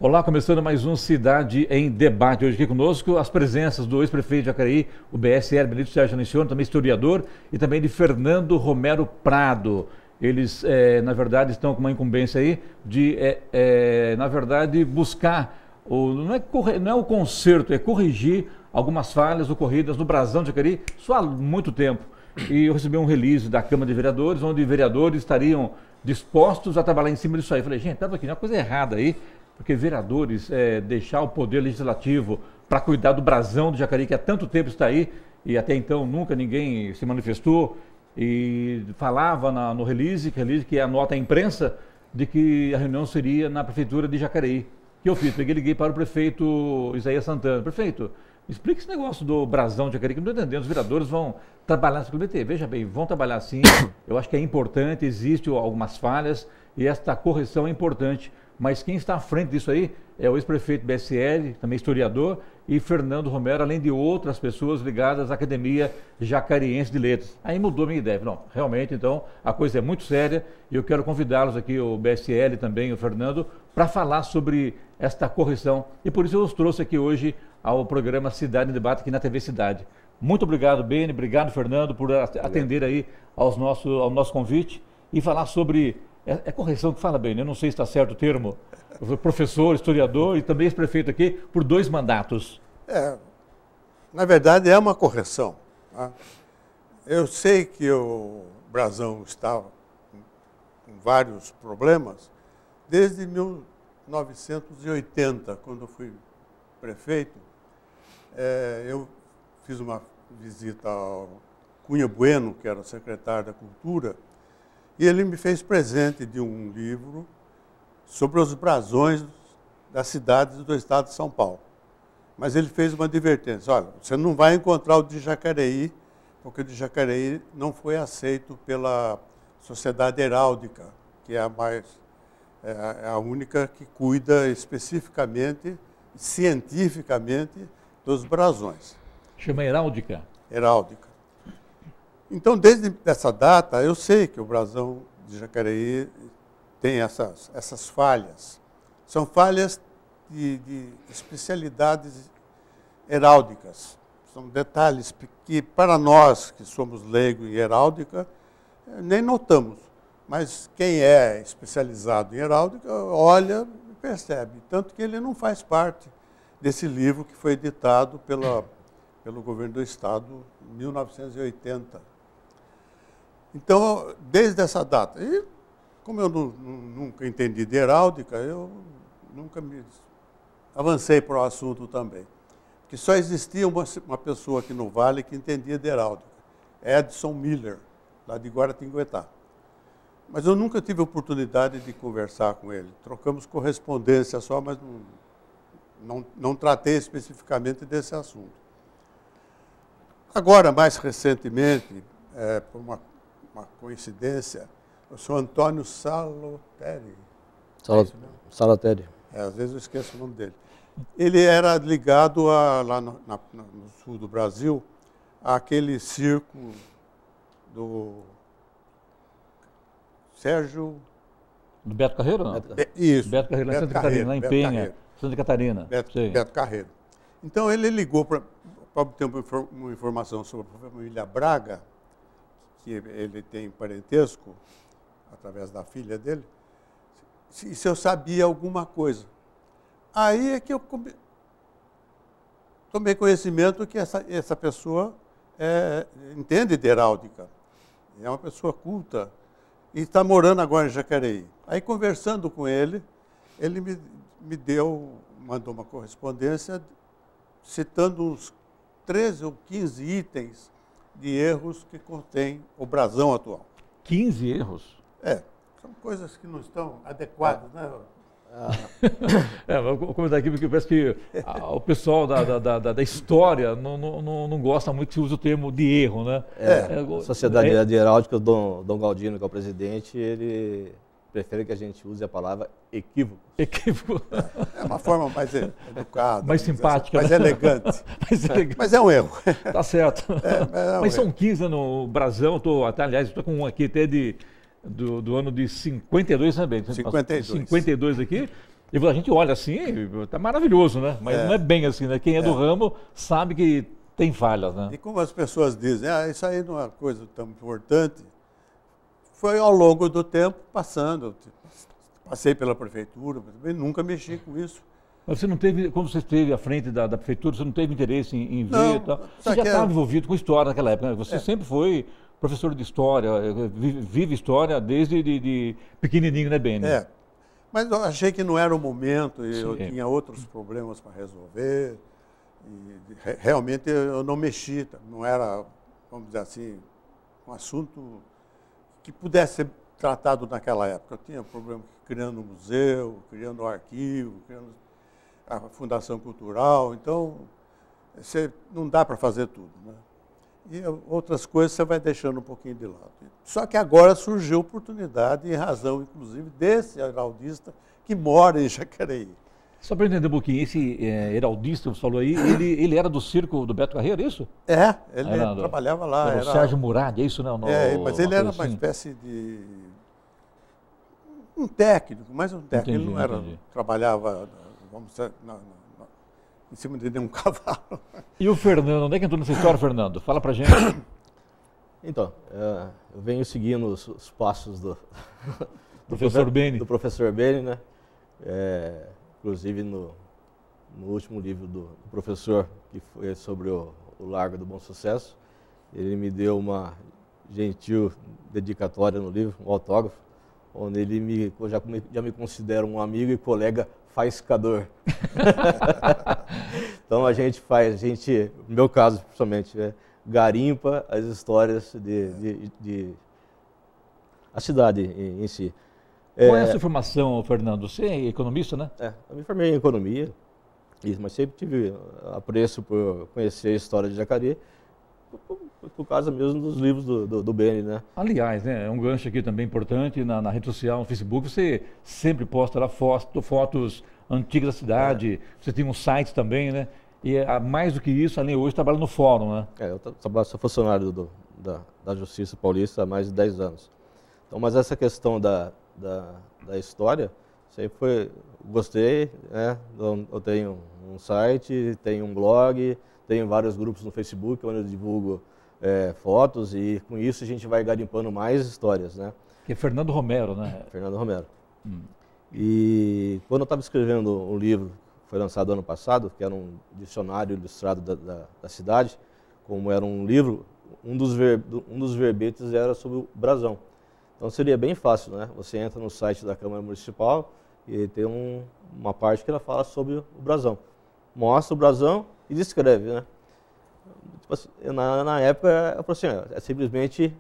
Olá, começando mais um Cidade em Debate. Hoje aqui conosco as presenças do ex-prefeito de Jacareí, o BSL, Benedito Sérgio Ancione, também historiador, e também de Fernando Romero Prado. Eles, na verdade, estão com uma incumbência aí de, na verdade, buscar, não é o conserto, é corrigir algumas falhas ocorridas no Brasão de Jacareí, só há muito tempo. E eu recebi um release da Câmara de Vereadores, onde vereadores estariam dispostos a trabalhar em cima disso aí. Eu falei, gente, tá aqui, tem uma coisa errada aí, porque vereadores deixar o poder legislativo para cuidar do Brasão do Jacareí, que há tanto tempo está aí, e até então nunca ninguém se manifestou, e falava no release, que é a nota à imprensa, de que a reunião seria na Prefeitura de Jacareí. O que eu fiz? Liguei para o prefeito Isaías Santana. Prefeito, explica esse negócio do Brasão de Jacareí, que não estou entendendo. Os vereadores vão trabalhar nessa CBT. Veja bem, vão trabalhar sim. Eu acho que é importante, existem algumas falhas, e esta correção é importante. Mas quem está à frente disso aí é o ex-prefeito BSL, também historiador, e Fernando Romero, além de outras pessoas ligadas à Academia Jacariense de Letras. Aí mudou minha ideia. Não, realmente, então, a coisa é muito séria e eu quero convidá-los aqui, o BSL também, o Fernando, para falar sobre esta correção. E por isso eu os trouxe aqui hoje ao programa Cidade em Debate, aqui na TV Cidade. Muito obrigado, Beni, obrigado, Fernando, por atender aí ao nosso convite e falar sobre... É correção que fala bem, né? Eu não sei se está certo o termo. Eu fui professor, historiador e também ex-prefeito aqui por 2 mandatos. Na verdade é uma correção. Tá? Eu sei que o Brasão estava com vários problemas desde 1980, quando eu fui prefeito. Eu fiz uma visita ao Cunha Bueno, que era o secretário da Cultura, e ele me fez presente de um livro sobre os brasões das cidades do estado de São Paulo. Mas ele fez uma advertência, olha, você não vai encontrar o de Jacareí, porque o de Jacareí não foi aceito pela Sociedade Heráldica, que é a única que cuida especificamente, cientificamente, dos brasões. Chama heráldica? Heráldica. Então, desde essa data, eu sei que o Brasão de Jacareí tem essas falhas. São falhas de especialidades heráldicas. São detalhes que, para nós que somos leigos em heráldica, nem notamos. Mas quem é especializado em heráldica olha e percebe. Tanto que ele não faz parte desse livro que foi editado pelo governo do Estado em 1980. Então, desde essa data, e como eu nunca entendi de heráldica, eu nunca me avancei para o assunto também. Porque só existia uma pessoa aqui no Vale que entendia de heráldica, Edson Miller, lá de Guaratinguetá. Mas eu nunca tive oportunidade de conversar com ele. Trocamos correspondência só, mas não tratei especificamente desse assunto. Agora, mais recentemente, por uma coincidência, eu sou Antônio Saloteri. Saloteri. Às vezes eu esqueço o nome dele. Ele era ligado lá no sul do Brasil, àquele circo do Sérgio... Do Beto Carreiro, não? Isso. Beto Carreiro, lá em Santa Catarina, lá em Penha, Santa Catarina. Beto Carreiro. Então, ele ligou para obter uma informação sobre a família Braga, que ele tem parentesco, através da filha dele, se eu sabia alguma coisa. Aí é que eu tomei conhecimento que essa pessoa entende de heráldica, é uma pessoa culta, e está morando agora em Jacareí. Aí, conversando com ele, ele me mandou uma correspondência citando uns 13 ou 15 itens de erros que contém o brasão atual. 15 erros? São coisas que não estão adequadas, né? Vou comentar aqui porque parece que o pessoal da história não gosta muito que se use o termo de erro, né? A Sociedade de Heráldica, o Dom Galdino, que é o presidente, ele prefere que a gente use a palavra equívoco. Equívoco. É uma forma mais educada. Mais simpática. Mais elegante. Mas é um erro. Tá certo. Mas são 15 no Brasão, aliás, estou com um aqui até do ano de 52 também. 52. 52 aqui. E a gente olha assim, tá maravilhoso, né? Mas não é bem assim, né? Quem é do ramo sabe que tem falhas, né? E como as pessoas dizem, isso aí não é uma coisa tão importante, foi ao longo do tempo passando. Passei pela prefeitura, mas também nunca mexi com isso. Mas você não teve, quando você esteve à frente da prefeitura, você não teve interesse em ver? Não, E tal? Você sabe já que estava envolvido com história naquela época, né? Você sempre foi professor de história, vive história desde de pequenininho, né, Beni? Mas eu achei que não era o momento, e eu Sim. tinha outros problemas para resolver. E realmente eu não mexi, não era, vamos dizer assim, um assunto que pudesse ser tratado naquela época. Eu tinha problema criando um museu, criando um arquivo, criando a Fundação Cultural, então não dá para fazer tudo, né? E outras coisas você vai deixando um pouquinho de lado. Só que agora surgiu a oportunidade, em razão, inclusive, desse heraldista que mora em Jacareí. Só para entender um pouquinho, esse heraldista que você falou aí, ele era do circo do Beto Carreiro, é isso? Ele trabalhava lá. Era o Sérgio Murad, é isso? Não, mas ele era uma espécie de... um técnico, mais um técnico. Ele não era, trabalhava, vamos dizer, em cima de nenhum cavalo. E o Fernando, onde é que entrou nessa história, Fernando? Fala pra gente. Então, eu venho seguindo os passos do professor Beni. Do professor Beni, né? Inclusive no último livro do professor, que foi sobre o Largo do Bom Sucesso, ele me deu uma gentil dedicatória no livro, um autógrafo, onde ele já me considera um amigo e colega faiscador. Então a gente, no meu caso principalmente, garimpa as histórias a cidade em si. Qual é a sua formação, Fernando? Você é economista, né? Eu me formei em economia, mas sempre tive apreço por conhecer a história de Jacareí, por causa mesmo dos livros do Beni, né? Aliás, né, é um gancho aqui também importante, na rede social, no Facebook, você sempre posta lá fotos antigas da cidade, você tem um site também, né? E mais do que isso, além hoje, trabalha no fórum, né? Eu sou funcionário da Justiça Paulista há mais de 10 anos. Então, mas essa questão da história, sempre gostei, né? Eu tenho um site, tenho um blog, tenho vários grupos no Facebook onde eu divulgo fotos e com isso a gente vai garimpando mais histórias, né? Que é Fernando Romero, né? Fernando Romero. E quando eu estava escrevendo um livro, foi lançado ano passado, que era um dicionário ilustrado da cidade, como era um livro, um dos verbetes era sobre o brasão. Então seria bem fácil, né? Você entra no site da Câmara Municipal e tem uma parte que ela fala sobre o brasão. Mostra o brasão e descreve, né? Tipo assim, na época eu falei assim, é simplesmente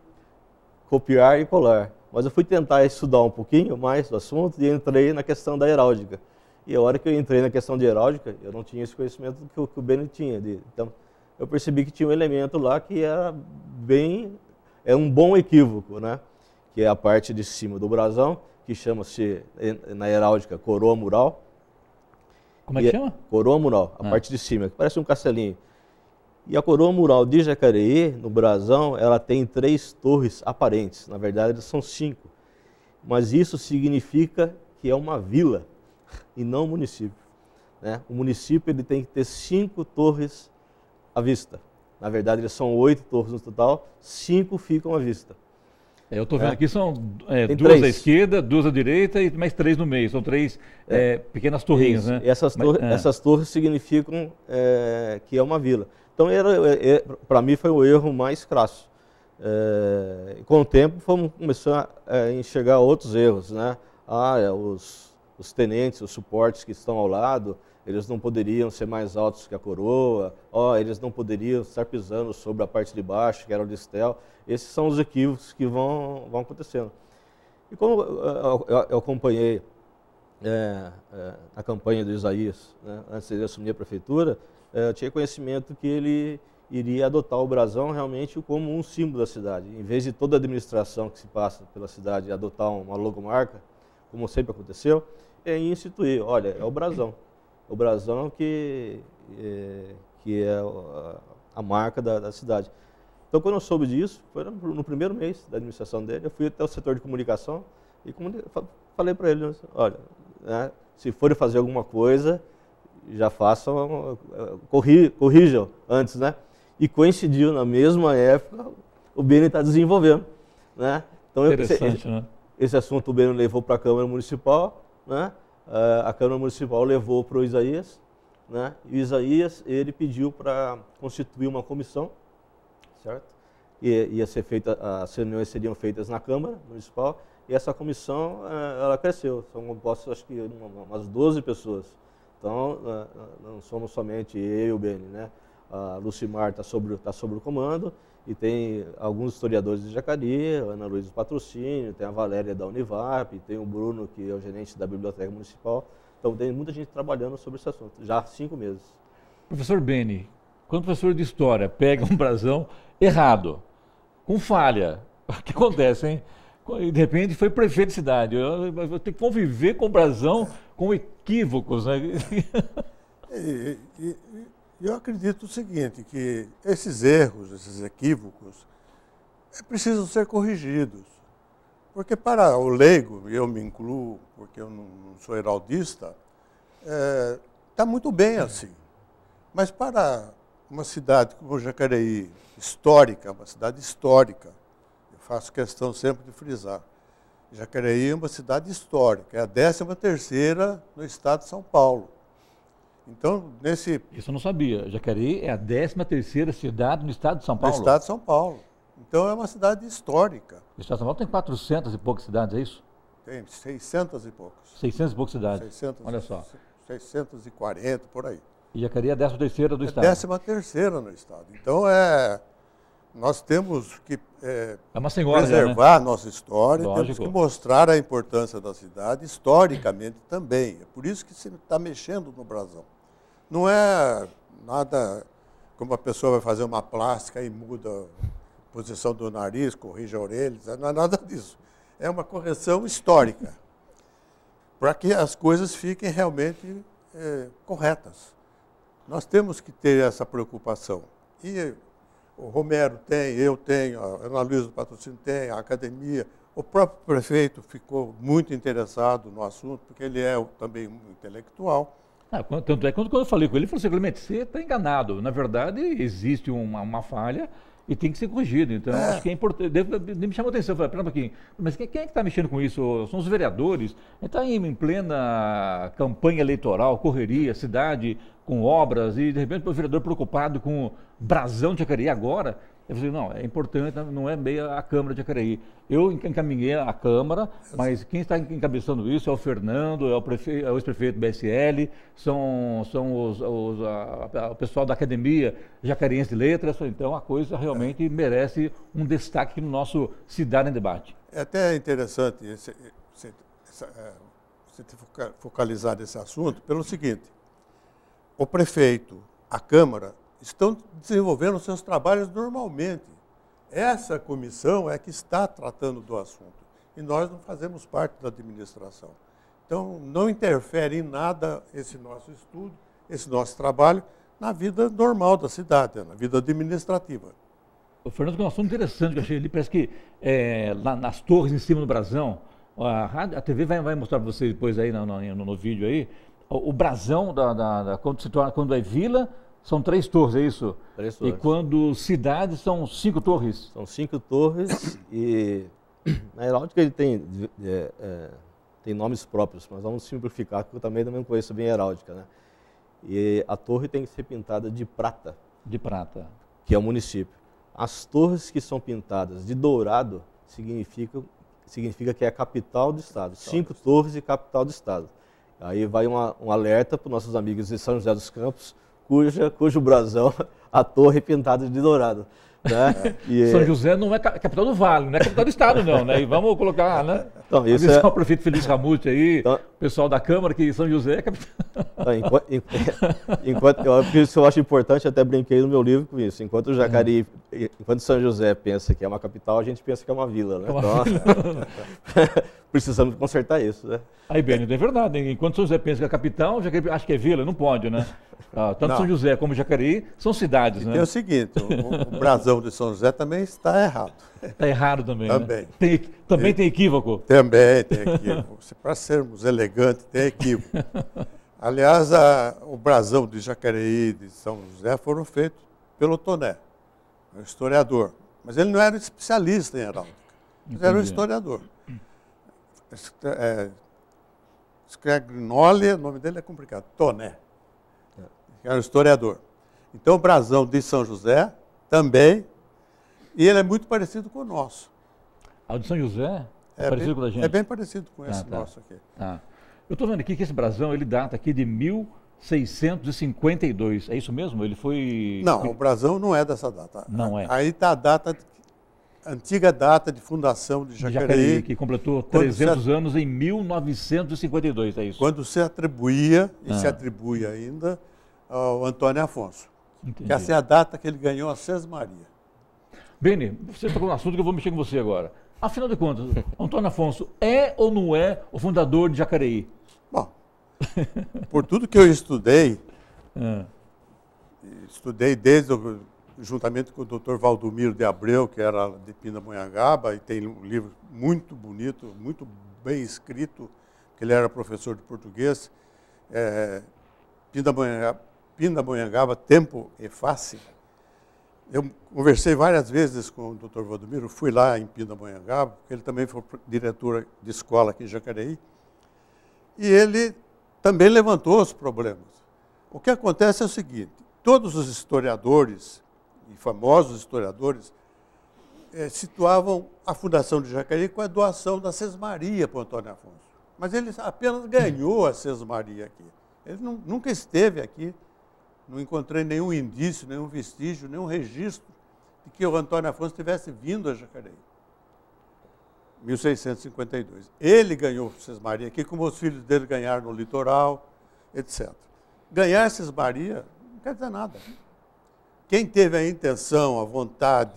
copiar e colar. Mas eu fui tentar estudar um pouquinho mais do assunto e entrei na questão da heráldica. E a hora que eu entrei na questão de heráldica, eu não tinha esse conhecimento que o Beni tinha. Então, eu percebi que tinha um elemento lá que era um bom equívoco, né? Que é a parte de cima do brasão, que chama-se, na heráldica, coroa mural. Como é que chama? Coroa mural, a parte de cima, que parece um castelinho. E a coroa mural de Jacareí, no brasão, ela tem 3 torres aparentes. Na verdade, são 5. Mas isso significa que é uma vila e não um município, né? O município ele tem que ter 5 torres à vista. Na verdade, eles são 8 torres no total, 5 ficam à vista. Eu estou vendo aqui, são 2 3. à esquerda, 2 à direita e mais 3 no meio. São 3 pequenas torrinhas, isso, né? E essas torres significam que é uma vila. Então, para mim, foi o erro mais crasso. Com o tempo, fomos começando a enxergar outros erros, né? Os tenentes, os suportes que estão ao lado, eles não poderiam ser mais altos que a coroa, eles não poderiam estar pisando sobre a parte de baixo, que era o listel. Esses são os equívocos que vão acontecendo. E como eu acompanhei a campanha do Isaías, né, antes de ele assumir a prefeitura, eu tinha conhecimento que ele iria adotar o brasão realmente como um símbolo da cidade. Em vez de toda a administração que se passa pela cidade adotar uma logomarca, como sempre aconteceu, instituir, olha, é o brasão. O brasão que é a marca da cidade. Então, quando eu soube disso, foi no primeiro mês da administração dele, eu fui até o setor de comunicação e falei para ele, olha, se forem fazer alguma coisa, já façam, corrijam antes, né? E coincidiu na mesma época, o Beni está desenvolvendo, né? Então, interessante, né? Esse assunto o Beni levou para a Câmara Municipal, né? A Câmara Municipal levou para o Isaías, né? E o Isaías, ele pediu para constituir uma comissão, certo? Ia ser feita, as reuniões seriam feitas na Câmara Municipal, e essa comissão, ela cresceu, são compostas, acho que umas 12 pessoas. Então, não somos somente eu e o Beni, né? A Lucimar está sobre o comando, e tem alguns historiadores de Jacareí, a Ana Luísa do Patrocínio, tem a Valéria da Univap, tem o Bruno, que é o gerente da Biblioteca Municipal. Então, tem muita gente trabalhando sobre esse assunto, já há 5 meses. Professor Beni, quando o professor de História pega um brasão errado, com falha, o que acontece, hein? De repente foi prefeito de cidade, eu vou ter que conviver com o brasão com equívocos, né? Eu acredito o seguinte, que esses erros, esses equívocos, precisam ser corrigidos. Porque para o leigo, eu me incluo, porque eu não sou heraldista, está muito bem assim. Mas para uma cidade como Jacareí, histórica, uma cidade histórica, eu faço questão sempre de frisar, Jacareí é uma cidade histórica, é a 13ª no estado de São Paulo. Então, Isso eu não sabia. Jacareí é a 13ª cidade no estado de São Paulo? No estado de São Paulo. Então, é uma cidade histórica. O estado de São Paulo tem 400 e poucas cidades, é isso? Tem 600 e poucos. 600 e poucas cidades. 600, olha só. 640, por aí. E Jacareí é a 13ª do estado? 13ª no estado. Então, nós temos que preservar a nossa história, temos que mostrar a importância da cidade historicamente também. É por isso que se está mexendo no brasão. Não é nada como a pessoa vai fazer uma plástica e muda a posição do nariz, corrige a orelha, não é nada disso. É uma correção histórica, para que as coisas fiquem realmente corretas. Nós temos que ter essa preocupação. E o Romero tem, eu tenho, a Ana Luísa do Patrocínio tem, a academia. O próprio prefeito ficou muito interessado no assunto, porque ele é também um intelectual. Tanto é que quando eu falei com ele, ele falou assim, Clemente, você está enganado. Na verdade, existe uma falha e tem que ser corrigido. Então, acho que é importante. Me chamou a atenção, eu falei, pera um pouquinho, mas quem é que está mexendo com isso? São os vereadores. A gente está em plena campanha eleitoral, correria, cidade com obras, e de repente o vereador preocupado com o brasão de Jacareí agora. Eu falei, não, é importante, não é meio a Câmara de Jacareí. Eu encaminhei a Câmara, mas quem está encabeçando isso é o Fernando, é o ex-prefeito do BSL, são o pessoal da Academia Jacariense de Letras. Então a coisa realmente merece um destaque no nosso Cidade em Debate. É até interessante você focalizar nesse assunto pelo seguinte: o prefeito, a Câmara, estão desenvolvendo seus trabalhos normalmente. Essa comissão é que está tratando do assunto. E nós não fazemos parte da administração. Então, não interfere em nada esse nosso estudo, esse nosso trabalho, na vida normal da cidade, na vida administrativa. O Fernando, tem um assunto interessante que eu achei ali, parece que lá nas torres em cima do brasão, a TV vai mostrar para vocês depois aí no vídeo aí, o brasão quando é vila, são 3 torres, é isso? 3 torres. E quando cidade, são 5 torres? São 5 torres e na heráldica ele tem nomes próprios, mas vamos simplificar, porque eu também não conheço bem a heráldica, né? E a torre tem que ser pintada de prata. De prata. Que é o município. As torres que são pintadas de dourado significa que é a capital do estado. 5 torres e capital do estado. Aí vai um alerta para os nossos amigos de São José dos Campos, cujo brasão, a torre pintada de dourado. Né? São José não é capital do Vale, não é capital do estado não, né? E vamos colocar, né? Então, isso o prefeito Feliz Ramute aí, então, o pessoal da Câmara, que São José é capital. Isso eu acho importante, até brinquei no meu livro com isso. Enquanto Jacareí, enquanto São José pensa que é uma capital, a gente pensa que é uma vila, né? Então, precisamos consertar isso, né? Aí, Beni, é verdade. Enquanto São José pensa que é capital, Jacareí acha que é vila, não pode, né? Tanto Não. São José como Jacareí são cidades, né? Tem o seguinte, o brasão de São José também está errado. Está errado também, Também. né? Também tem equívoco. Também tem equívoco. Para sermos elegantes, tem equívoco. Aliás, o brasão de Jacareí e de São José foram feitos pelo Toné, um historiador. Mas ele não era especialista em heráldica, mas era um historiador. Scrignoli, o nome dele é complicado, Toné, era um historiador. Então, o brasão de São José também, e ele é muito parecido com o nosso. O de São José é parecido com o da gente? É bem parecido com esse tá. nosso aqui. Tá. Eu estou vendo aqui que esse brasão, ele data aqui de 1652, é isso mesmo? Ele foi... Não, o brasão não é dessa data. Não é. Aí está a data, antiga data de fundação de Jacareí. Que completou 300 anos em 1952, é isso? Quando se atribuía, e se atribui ainda, ao Antônio Afonso. Entendi. Que essa é a data que ele ganhou a Sesmaria. Beni, você tocou no assunto que eu vou mexer com você agora. Afinal de contas, Antônio Afonso é ou não é o fundador de Jacareí? Bom, por tudo que eu estudei, juntamente com o Dr. Valdomiro de Abreu, que era de Pindamonhangaba, e tem um livro muito bonito, muito bem escrito, que ele era professor de português, Pindamonhangaba, Tempo e Face. Eu conversei várias vezes com o Dr. Valdomiro, fui lá em Pindamonhangaba, porque ele também foi diretor de escola aqui em Jacareí, e ele também levantou os problemas. O que acontece é o seguinte, todos os historiadores, e famosos historiadores, situavam a fundação de Jacareí com a doação da Sesmaria para o Antônio Afonso. Mas ele apenas ganhou a Sesmaria aqui. Ele nunca esteve aqui. Não encontrei nenhum indício, nenhum vestígio, nenhum registro de que o Antônio Afonso tivesse vindo a Jacareí. 1652. Ele ganhou Sesmaria aqui, como os filhos dele ganharam no litoral, etc. Ganhar Sesmaria não quer dizer nada. Quem teve a intenção, a vontade,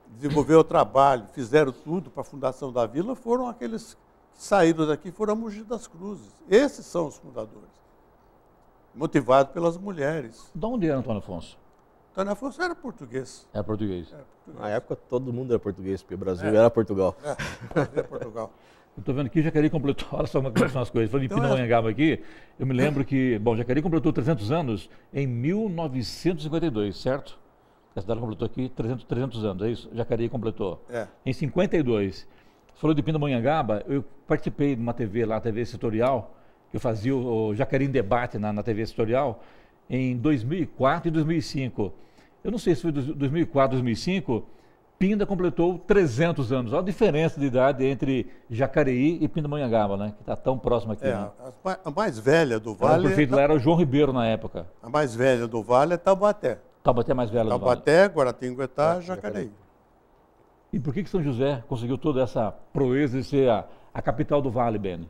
desenvolveu o trabalho, fizeram tudo para a fundação da vila, foram aqueles que saíram daqui, foram a Mogi das Cruzes. Esses são os fundadores. Motivado pelas mulheres. De onde era Antônio Afonso? Antônio Afonso era português. É português. Na época todo mundo era português, porque o Brasil era Portugal. Era Portugal. Eu estou vendo que Jacareí completou, olha só como são as coisas. Falando em Então, Pindamonhangaba aqui, eu me lembro que, Jacareí completou 300 anos em 1952, certo? A cidade completou aqui 300 anos, é isso? Jacareí completou. Em 52. Você falou de Pindamonhangaba, eu participei de uma TV lá, TV Setorial, eu fazia o Jacareí em Debate na TV Setorial em 2004 e 2005. Eu não sei se foi 2004, 2005, Pinda completou 300 anos. Olha a diferença de idade entre Jacareí e Pindamonhangaba, né? Que está tão próximo aqui. Né? A mais velha do Vale... O prefeito lá era o João Ribeiro na época. A mais velha do Vale é Taubaté. Taubaté é mais velha do Vale. Taubaté, Guaratinguetá, Jacareí. E por que São José conseguiu toda essa proeza de ser a capital do Vale, Beni?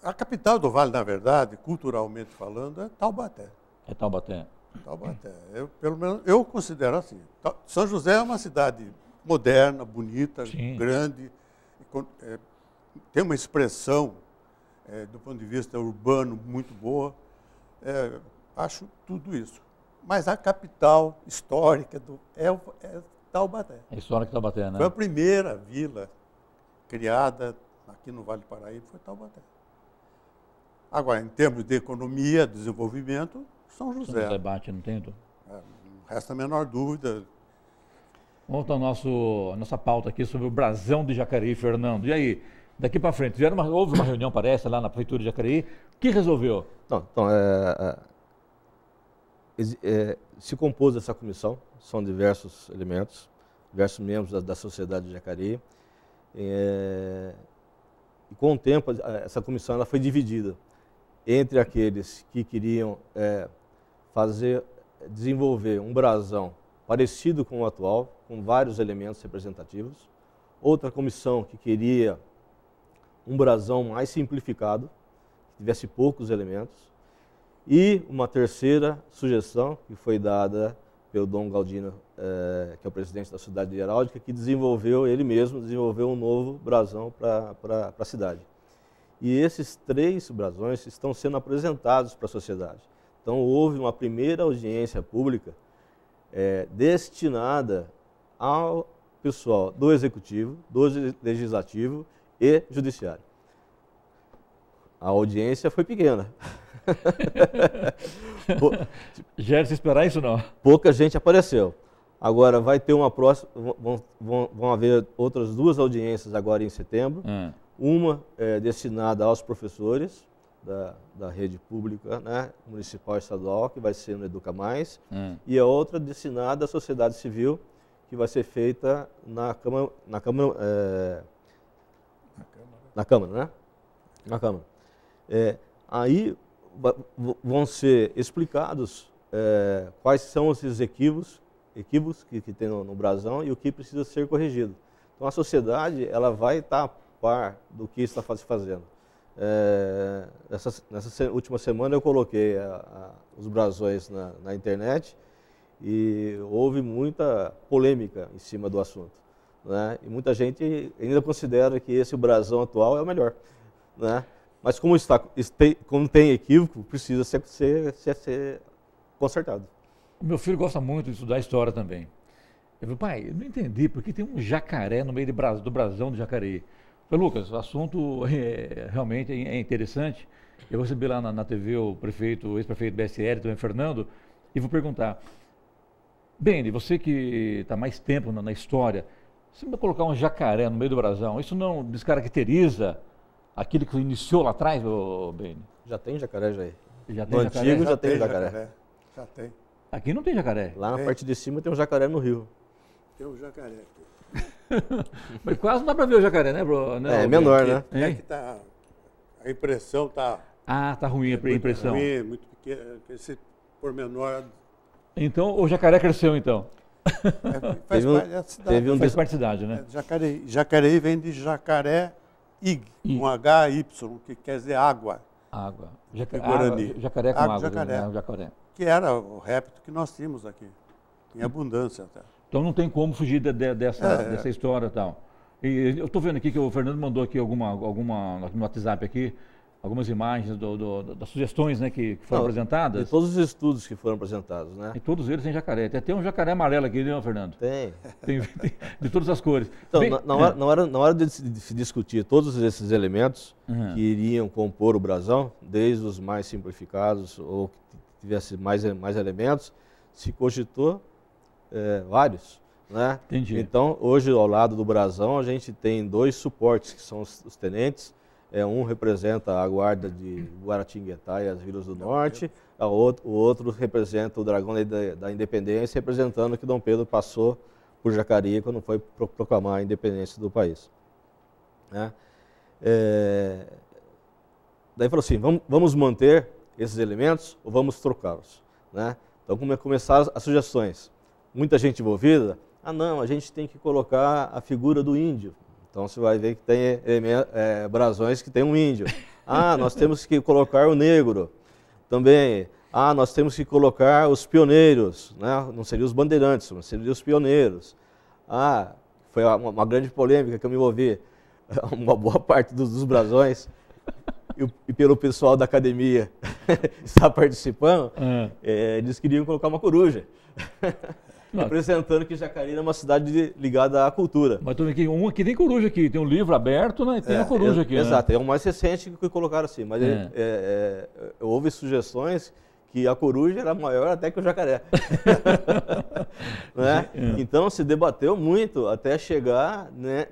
A capital do Vale, na verdade, culturalmente falando, é Taubaté. É Taubaté. Taubaté. Pelo menos, eu considero assim. São José é uma cidade moderna, bonita, Sim. grande, tem uma expressão, do ponto de vista urbano, muito boa. Acho tudo isso. Mas a capital histórica é Taubaté. É histórica de Taubaté, né? Foi a primeira vila criada aqui no Vale do Paraíba, foi Taubaté. Agora, em termos de economia, desenvolvimento, São José. São José bate, não tem? Não resta a menor dúvida. Vamos para a nossa pauta aqui sobre o brasão de Jacareí, Fernando. E aí, daqui para frente, houve uma reunião, parece, lá na Prefeitura de Jacareí. O que resolveu? Se compôs essa comissão, são diversos elementos, diversos membros da sociedade de Jacareí. E com o tempo, essa comissão ela foi dividida entre aqueles que queriam desenvolver um brasão parecido com o atual, com vários elementos representativos. Outra comissão que queria um brasão mais simplificado, que tivesse poucos elementos. E uma terceira sugestão, que foi dada pelo Dom Galdino, que é o presidente da Sociedade de Heráldica, que ele mesmo desenvolveu um novo brasão para a cidade. E esses 3 brasões estão sendo apresentados para a sociedade. Então, houve uma primeira audiência pública destinada ao pessoal do Executivo, do Legislativo e Judiciário. A audiência foi pequena. Já era se esperar isso não? Pouca gente apareceu. Agora vai ter uma próxima, vão haver outras 2 audiências agora em setembro. Uma destinada aos professores da rede pública, né, municipal e estadual, que vai ser no Educa Mais, e a outra destinada à sociedade civil, que vai ser feita na Câmara, né? Na Câmara. Aí vão ser explicados quais são esses equívocos que tem no Brasão e o que precisa ser corrigido. Então a sociedade ela vai estar a par do que está fazendo. Nessa última semana eu coloquei os brasões na internet e houve muita polêmica em cima do assunto, né? E muita gente ainda considera que esse brasão atual é o melhor, né? Mas como tem equívoco, precisa ser consertado. O meu filho gosta muito de estudar história também. Eu falei, pai, eu não entendi porque tem um jacaré no meio do brasão do Jacareí. Eu falei, Lucas, o assunto realmente é interessante. Eu vou receber lá na TV o ex-prefeito BSR, também Fernando, e vou perguntar, Beni, você que está mais tempo na história, você vai colocar um jacaré no meio do brasão, isso não descaracteriza aquilo que iniciou lá atrás, Beni? Já tem jacaré, já aí. Já tem no jacaré? Antigo já tem jacaré. Já tem. Aqui não tem jacaré. Lá na parte de cima tem um jacaré no rio. Tem um jacaré aqui. Mas quase não dá para ver o jacaré, né, bro? Não, é menor, né? É que tá, a impressão está... Ah, tá ruim a impressão. Ruim, muito pequeno, esse pormenor... Então, o jacaré cresceu, então? Faz parte da cidade. Faz parte da cidade, né? Jacareí vem de jacaré ig, um HY, que quer dizer água. Água. Jacaré com água. Jacaré. Que era o réptil que nós tínhamos aqui, em abundância até. Então não tem como fugir dessa história e tal. E eu estou vendo aqui que o Fernando mandou aqui alguma no WhatsApp aqui, algumas imagens das sugestões, né, que foram apresentadas. De todos os estudos que foram apresentados, né? E todos eles têm jacaré. Tem um jacaré amarelo aqui, né, Fernando? Tem. Tem de todas as cores. Então, na hora de se discutir todos esses elementos que iriam compor o brasão, desde os mais simplificados ou que tivesse mais elementos, se cogitou vários, né? Entendi. Então, hoje, ao lado do brasão, a gente tem 2 suportes, que são os tenentes. Um representa a guarda de Guaratinguetá e as Vilas do Norte, o outro representa o Dragão da Independência, representando que Dom Pedro passou por Jacareí quando foi proclamar a independência do país. Né? Daí falou assim, vamos manter esses elementos ou vamos trocá-los? Né? Então começaram as sugestões. Muita gente envolvida, não, a gente tem que colocar a figura do índio. Então você vai ver que tem brasões que tem um índio. Nós temos que colocar o negro também. Nós temos que colocar os pioneiros, né? Não seriam os bandeirantes, mas seriam os pioneiros. Foi uma grande polêmica que eu me envolvi. Uma boa parte dos brasões, e pelo pessoal da academia está participando, eles queriam colocar uma coruja. Representando que Jacareí é uma cidade ligada à cultura. Mas tu vê que aqui tem coruja aqui, tem um livro aberto, né? E tem a coruja aqui. Exato, né? É o mais recente que colocaram assim, mas houve sugestões que a coruja era maior até que o jacaré. Né? Então se debateu muito até chegar, né,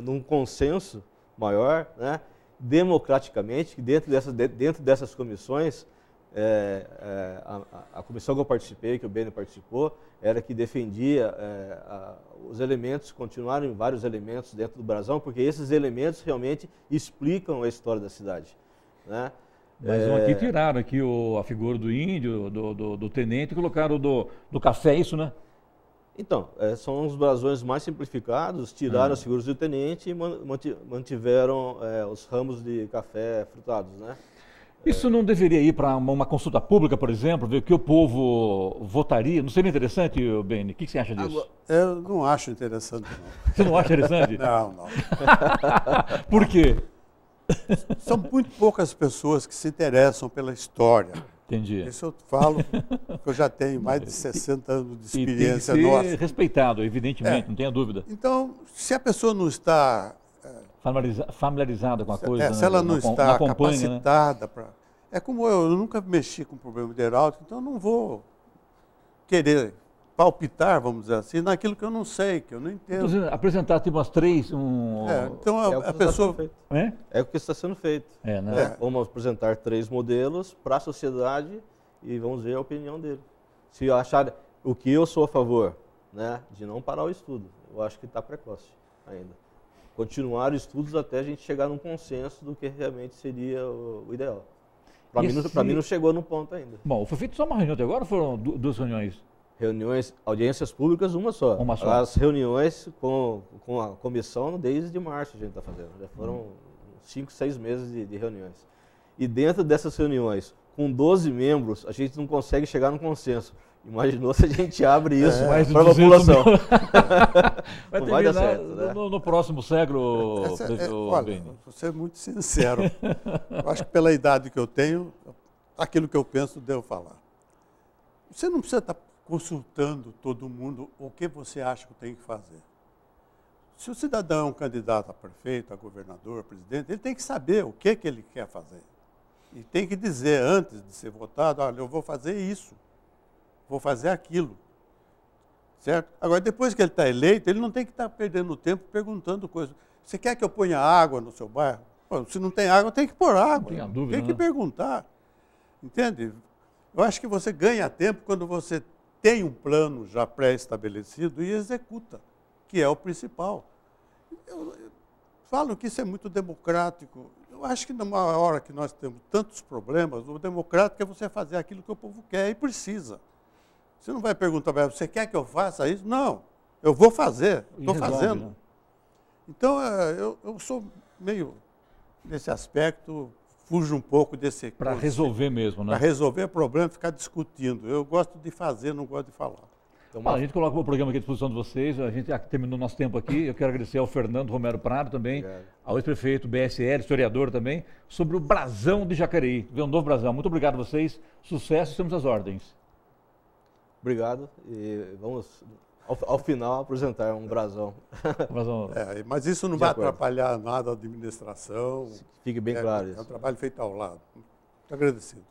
num consenso maior, né, democraticamente, que dentro dessas comissões, a comissão que eu participei, que o Beni participou, era que defendia os elementos, continuarem vários elementos dentro do brasão, porque esses elementos realmente explicam a história da cidade. Né? Mas aqui tiraram aqui a figura do índio, do tenente, e colocaram do café, isso, né? Então, são os brasões mais simplificados, tiraram as figuras do tenente e mantiveram os ramos de café frutados, né? Isso não deveria ir para uma consulta pública, por exemplo, ver o que o povo votaria? Não seria interessante, Beni? O que você acha disso? Eu não acho interessante, não. Você não acha interessante? Não. Por quê? São muito poucas pessoas que se interessam pela história. Entendi. Isso eu falo, porque eu já tenho mais de 60 anos de experiência e tem que nossa. ser respeitado, evidentemente, não tenha dúvida. Então, se a pessoa não está... Familiarizada com a coisa, se ela não está capacitada né? para... É como eu nunca mexi com problema de hidráulica, então eu não vou querer palpitar, vamos dizer assim, naquilo que eu não sei, que eu não entendo. Então, apresentar tipo umas três... Então a pessoa... É o que está sendo feito. Né? Vamos apresentar 3 modelos para a sociedade e vamos ver a opinião dele. Se achar o que eu sou a favor, né, de não parar o estudo, eu acho que está precoce ainda. Continuar os estudos até a gente chegar num consenso do que realmente seria o ideal. Para mim não chegou no ponto ainda. Bom, foi feito só uma reunião até agora ou foram 2 reuniões? Reuniões, audiências públicas, uma só. Uma só. As reuniões com a comissão desde março a gente está fazendo. Já foram 5, 6 meses de reuniões. E dentro dessas reuniões, com 12 membros, a gente não consegue chegar num consenso. Imaginou se a gente abre isso para a população. Vai dar certo, né? no próximo século. Olha, vou ser muito sincero. Eu acho que pela idade que eu tenho, aquilo que eu penso, devo falar. Você não precisa estar consultando todo mundo o que você acha que tem que fazer. Se o cidadão é um candidato a prefeito, a governador, a presidente, ele tem que saber o que ele quer fazer. E tem que dizer, antes de ser votado, olha, eu vou fazer isso. Vou fazer aquilo, certo? Agora, depois que ele está eleito, ele não tem que estar perdendo tempo perguntando coisas. Você quer que eu ponha água no seu bairro? Pô, se não tem água, tem que pôr água. Não tem dúvida, tem que perguntar, entende? Eu acho que você ganha tempo quando você tem um plano já pré-estabelecido e executa, que é o principal. Eu falo que isso é muito democrático. Eu acho que numa hora que nós temos tantos problemas, o democrático é você fazer aquilo que o povo quer e precisa. Você não vai perguntar para ela, você quer que eu faça isso? Não, eu vou fazer, estou fazendo. Né? Então, eu sou meio, nesse aspecto, fujo um pouco desse... Para resolver mesmo, né? Para resolver o problema, ficar discutindo. Eu gosto de fazer, não gosto de falar. Então, a gente coloca o programa aqui à disposição de vocês, a gente já terminou nosso tempo aqui, eu quero agradecer ao Fernando Romero Prado também, ao ex-prefeito BSL, historiador também, sobre o brasão de Jacareí, ver um novo brasão. Muito obrigado a vocês, sucesso, estamos às ordens. Obrigado e vamos, ao final, apresentar um brasão. Mas isso não vai atrapalhar nada a administração. Fique bem claro isso. É um trabalho feito ao lado. Muito agradecido.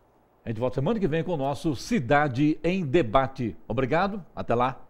A gente volta semana que vem com o nosso Cidade em Debate. Obrigado, até lá.